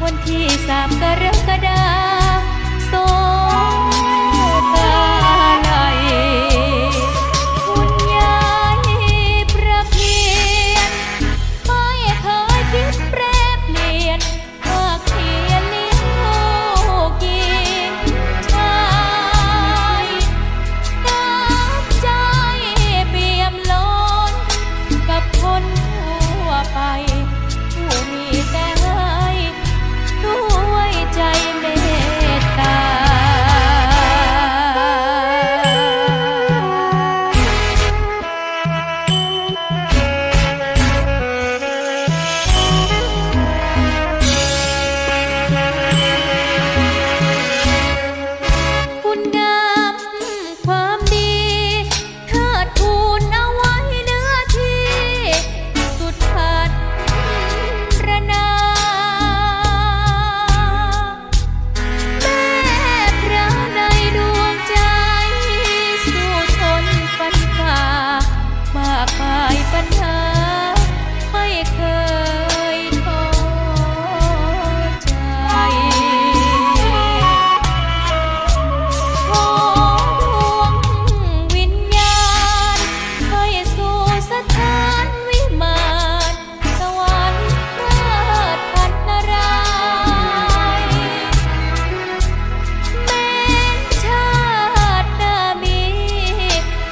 วันที่3 กรกฎาคมกาลัยคุณยายประเพียนไม่เคยคิดแปรเปลี่ยนภาคเพียรเลี้ยงลูกหญิงชายน้ำใจเปี่ยมล้นกับคนทั่วไปผู้มีแต่ให้ด้วยใจเมตตาคุณงามความดีเทิดทูนเอาไว้เนื้อที่สุดพันรนาแม่พระในดวงใจสู้ทนฟันฝ่ามากมายปัญหาไม่เคยท้อใจ ขอดวงวิญญาณให้สู่สถานวิมานสวรรค์เลิศพันนารายณ์แม้ชาติหน้ามี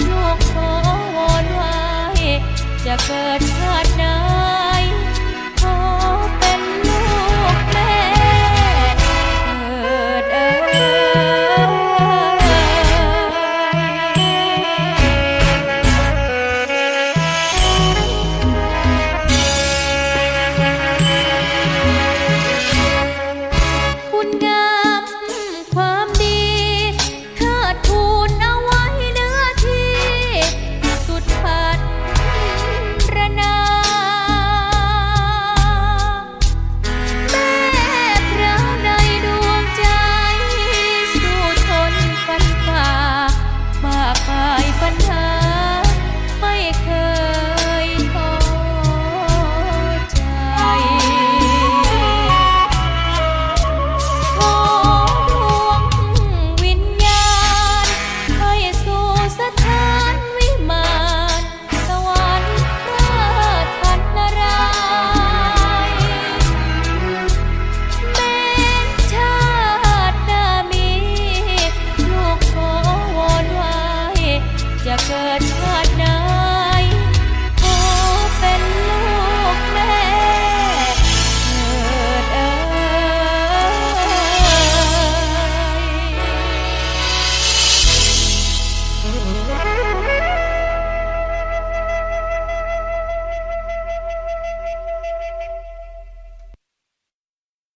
ลูกขอวอนไว้จะเกิดชาติไหนขอเป็นลูกแม่เกิดคุณงามความดีเทิดทูนเอาไว้เนื้อที่สุดพันรนาแม่พระในดวงใจสู้ทนฟันฝ่ามากมายปัญหา